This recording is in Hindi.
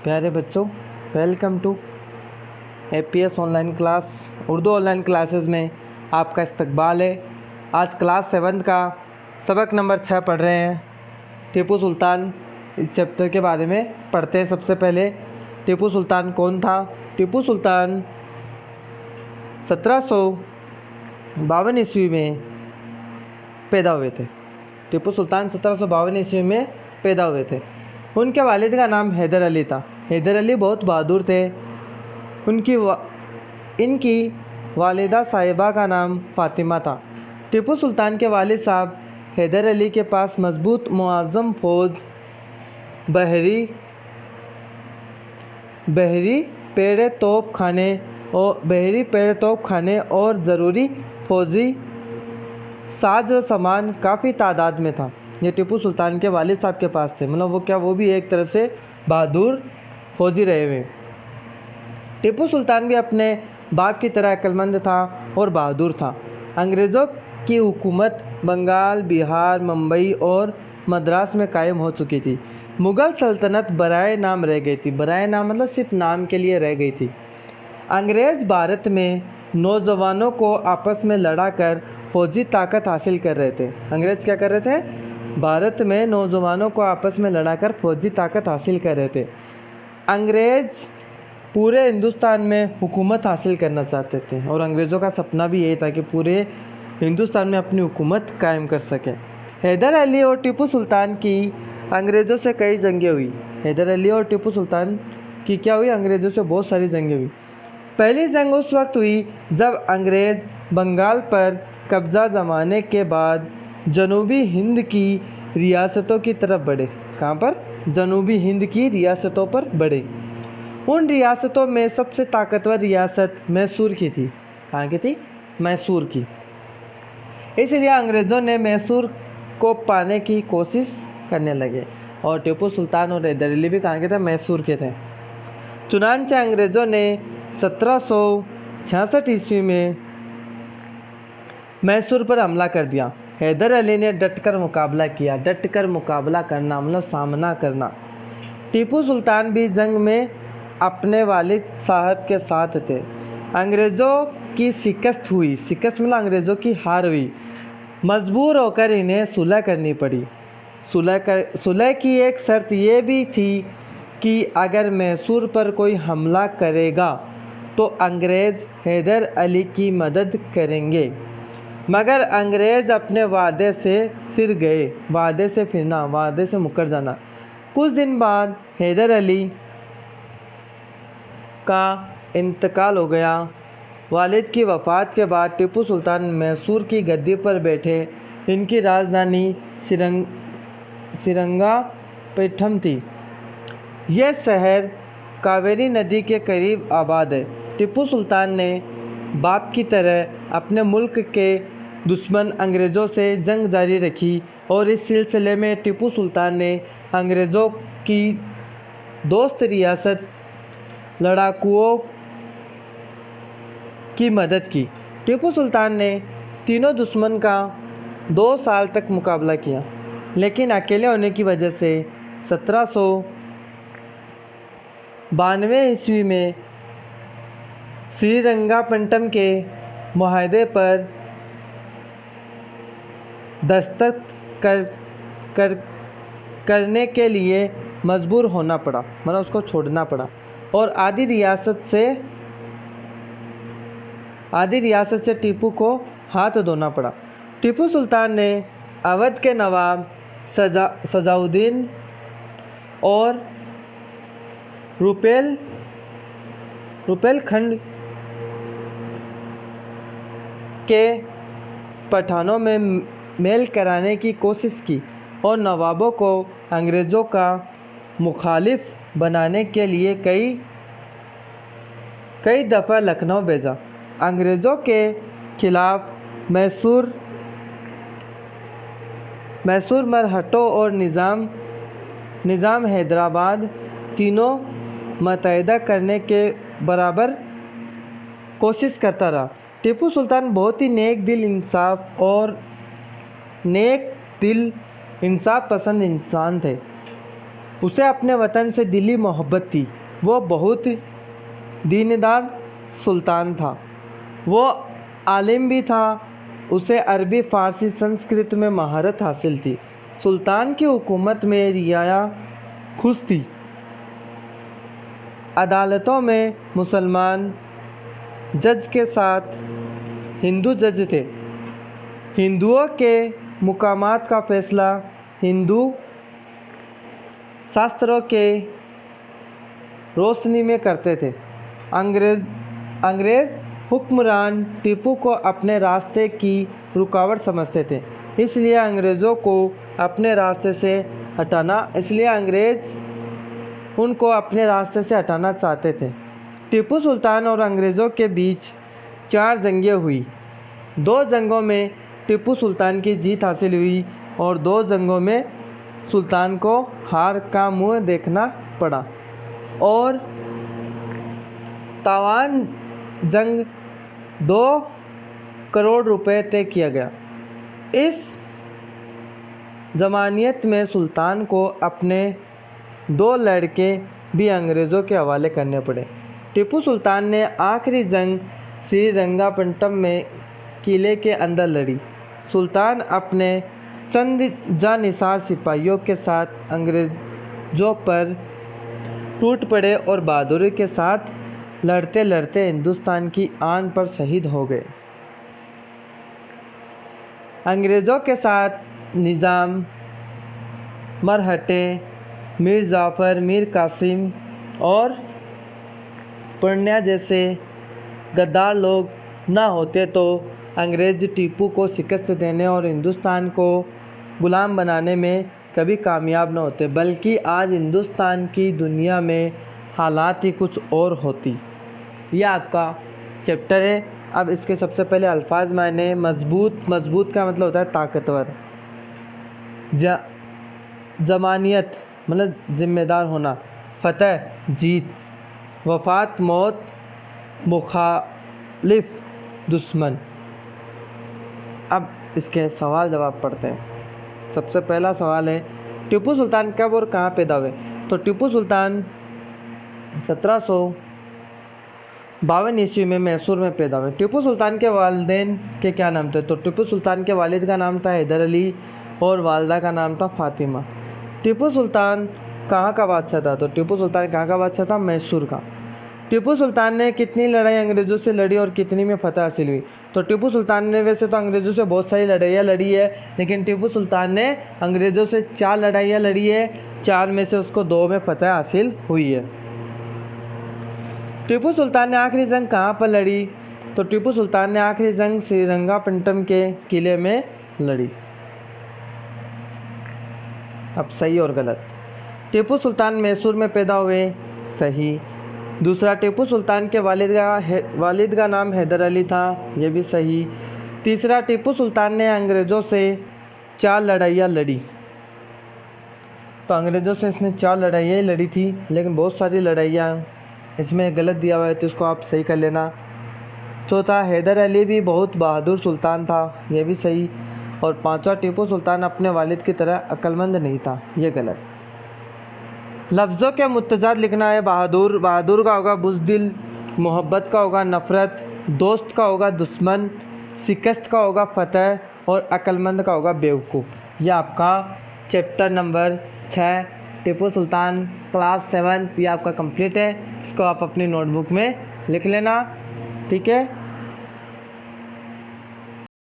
प्यारे बच्चों, welcome to APS online class Urdu online classes में आपका इस्तकबाल है। आज क्लास 7 का सबक नंबर 6 पढ़ रहे हैं। टीपू सुल्तान, इस चैप्टर के बारे में पढ़ते हैं। सबसे पहले टीपू सुल्तान कौन था? टीपू सुल्तान 1752 ईस्वी में पैदा हुए थे। टीपू सुल्तान 1752 ईस्वी में पैदा हुए थे। उनके वालिद का नाम हैदर अली था। हैदर अली बहुत बहादुर थे। इनकी वालिदा साहिबा का नाम फ़ातिमा था। टीपू सुल्तान के वालिद साहब हैदर अली के पास मजबूत मुअज़्ज़म फ़ौज, बहरी पेड़ तोप खाने और ज़रूरी फ़ौजी साज व सामान काफ़ी तादाद में था। ये टीपू सुल्तान के वालिद साहब के पास थे। मतलब वो भी एक तरह से बहादुर फौजी रहे हुए। टीपू सुल्तान भी अपने बाप की तरह अक्लमंद था और बहादुर था। अंग्रेज़ों की हुकूमत बंगाल, बिहार, मुंबई और मद्रास में कायम हो चुकी थी। मुग़ल सल्तनत बराए नाम रह गई थी। बराए नाम मतलब सिर्फ नाम के लिए रह गई थी। अंग्रेज़ भारत में नौजवानों को आपस में लड़ाकर फौजी ताकत हासिल कर रहे थे। अंग्रेज़ क्या कर रहे थे? भारत में नौजवानों को आपस में लड़ाकर फौजी ताकत हासिल कर रहे थे। अंग्रेज़ पूरे हिंदुस्तान में हुकूमत हासिल करना चाहते थे और अंग्रेज़ों का सपना भी यही था कि पूरे हिंदुस्तान में अपनी हुकूमत कायम कर सकें। हैदर अली और टीपू सुल्तान की अंग्रेज़ों से कई जंगें हुई। हैदर अली और टीपू सुल्तान की क्या हुई? अंग्रेज़ों से बहुत सारी जंगें हुई। पहली जंग उस वक्त हुई जब अंग्रेज़ बंगाल पर कब्ज़ा जमाने के बाद जनूबी हिंद की रियासतों की तरफ बढ़े। कहाँ पर? जनूबी हिंद की रियासतों पर बढ़े। उन रियासतों में सबसे ताकतवर रियासत मैसूर की थी। कहाँ की थी? मैसूर की। इसलिए अंग्रेज़ों ने मैसूर को पाने की कोशिश करने लगे और टीपू सुल्तान और हैदर अली भी कहाँ के थे? मैसूर के थे। चुनांचे अंग्रेज़ों ने 1766 ईस्वी में मैसूर पर हमला कर दिया। हैदर अली ने डटकर मुकाबला किया। डटकर मुकाबला करना मतलब सामना करना। टीपू सुल्तान भी जंग में अपने वालिद साहब के साथ थे। अंग्रेज़ों की शिकस्त हुई। शिकस्त मतलब अंग्रेज़ों की हार हुई। मजबूर होकर इन्हें सुलह करनी पड़ी। सुलह की एक शर्त ये भी थी कि अगर मैसूर पर कोई हमला करेगा तो अंग्रेज़ हैदर अली की मदद करेंगे। मगर अंग्रेज़ अपने वादे से फिर गए। वादे से मुकर जाना। कुछ दिन बाद हैदर अली का इंतकाल हो गया। वालिद की वफ़ात के बाद टीपू सुल्तान मैसूर की गद्दी पर बैठे। इनकी राजधानी श्रीरंगपट्टनम थी। यह शहर कावेरी नदी के करीब आबाद है। टीपू सुल्तान ने बाप की तरह अपने मुल्क के दुश्मन अंग्रेज़ों से जंग जारी रखी और इस सिलसिले में टीपू सुल्तान ने अंग्रेज़ों की दोस्त रियासत लड़ाकुओं की मदद की। टीपू सुल्तान ने तीनों दुश्मन का 2 साल तक मुकाबला किया, लेकिन अकेले होने की वजह से 1792 ईस्वी में श्रीरंगपट्टनम के मुआहदे पर दस्तखत करने के लिए मजबूर होना पड़ा। मतलब उसको छोड़ना पड़ा और आधी रियासत से टीपू को हाथ धोना पड़ा। टीपू सुल्तान ने अवध के नवाब सजाउद्दीन और रुपेलखंड के पठानों में मेल कराने की कोशिश की और नवाबों को अंग्रेज़ों का मुखालिफ बनाने के लिए कई दफ़ा लखनऊ भेजा। अंग्रेज़ों के खिलाफ मैसूर, मरहटों और निज़ाम हैदराबाद तीनों मुत्तहिदा करने के बराबर कोशिश करता रहा। टीपू सुल्तान बहुत ही नेक दिल इंसाफ पसंद इंसान थे। उसे अपने वतन से दिली मोहब्बत थी। वो बहुत दीनदार सुल्तान था। वो आलिम भी था। उसे अरबी, फ़ारसी, संस्कृत में महारत हासिल थी। सुल्तान की हुकूमत में रियाया खुश थी। अदालतों में मुसलमान जज के साथ हिंदू जज थे। हिंदुओं के मुकामात का फैसला हिंदू शास्त्रों के रोशनी में करते थे। अंग्रेज़ हुक्मरान टीपू को अपने रास्ते की रुकावट समझते थे, इसलिए अंग्रेज़ उनको अपने रास्ते से हटाना चाहते थे। टीपू सुल्तान और अंग्रेज़ों के बीच 4 जंगें हुई। 2 जंगों में टीपू सुल्तान की जीत हासिल हुई और 2 जंगों में सुल्तान को हार का मुंह देखना पड़ा और तावान जंग 2 करोड़ रुपए तय किया गया। इस जमानियत में सुल्तान को अपने 2 लड़के भी अंग्रेज़ों के हवाले करने पड़े। टीपू सुल्तान ने आखिरी जंग श्रीरंगापट्टनम में किले के अंदर लड़ी। सुल्तान अपने चंद जानिसार सिपाहियों के साथ अंग्रेज़ों पर टूट पड़े और बहादुरी के साथ लड़ते लड़ते हिंदुस्तान की आन पर शहीद हो गए। अंग्रेज़ों के साथ निज़ाम, मरहटे, मीर जाफ़र, मीर कासिम और पूर्णिया जैसे गद्दार लोग ना होते तो अंग्रेज़ टीपू को शिकस्त देने और हिंदुस्तान को गुलाम बनाने में कभी कामयाब न होते, बल्कि आज हिंदुस्तान की दुनिया में हालात ही कुछ और होती। यह आपका चैप्टर है। अब इसके सबसे पहले अल्फाज मायने। मजबूत का मतलब होता है ताकतवर। जमानियत मतलब जिम्मेदार होना। फ़तह जीत। वफ़ात मौत। मुखालिफ दुश्मन। अब इसके सवाल जवाब पढ़ते हैं। सबसे पहला सवाल है टीपू सुल्तान कब और कहाँ पैदा हुए? तो टीपू सुल्तान 1752 ईस्वी में मैसूर में पैदा हुए। टीपू सुल्तान के वालिदैन के क्या नाम थे? तो टीपू सुल्तान के वालिद का नाम था हैदर अली और वालदा का नाम था फातिमा। टीपू सुल्तान कहाँ का बादशाह था? तो टीपू सुल्तान कहाँ का बादशाह था? मैसूर का। टीपू सुल्तान ने कितनी लड़ाई अंग्रेज़ों से लड़ी और कितनी में फतह हासिल हुई? तो टीपू सुल्तान ने वैसे तो अंग्रेज़ों से बहुत सारी लड़ाइयाँ लड़ी है, लेकिन टीपू सुल्तान ने अंग्रेज़ों से 4 लड़ाइयाँ लड़ी है। 4 में से उसको 2 में फतह हासिल हुई है। टीपू सुल्तान ने आखिरी जंग कहाँ पर लड़ी? तो टीपू सुल्तान ने आखिरी जंग श्रीरंगापट्टनम के किले में लड़ी। अब सही और गलत। टीपू सुल्तान मैसूर में पैदा हुए, सही। दूसरा, टीपू सुल्तान के वालिद का नाम हैदर अली था, यह भी सही। तीसरा, टीपू सुल्तान ने अंग्रेज़ों से 4 लड़ाइयाँ लड़ी। तो अंग्रेज़ों से इसने 4 लड़ाइयाँ लड़ी थी, लेकिन बहुत सारी लड़ाइयाँ इसमें गलत दिया हुआ है, तो इसको आप सही कर लेना। चौथा, हैदर अली भी बहुत बहादुर सुल्तान था, यह भी सही। और 5वां, टीपू सुल्तान अपने वालिद की तरह अक्लमंद नहीं था, यह गलत। लफ्ज़ों के मुतज़ाद लिखना है। बहादुर का होगा बुज़दिल, मोहब्बत का होगा नफ़रत, दोस्त का होगा दुश्मन, शिकस्त का होगा फ़तह और अक्लमंद का होगा बेवकूफ़। यह आपका chapter number 6 Tipu Sultan class 7 ये आपका कंप्लीट है। इसको आप अपनी नोटबुक में लिख लेना, ठीक है।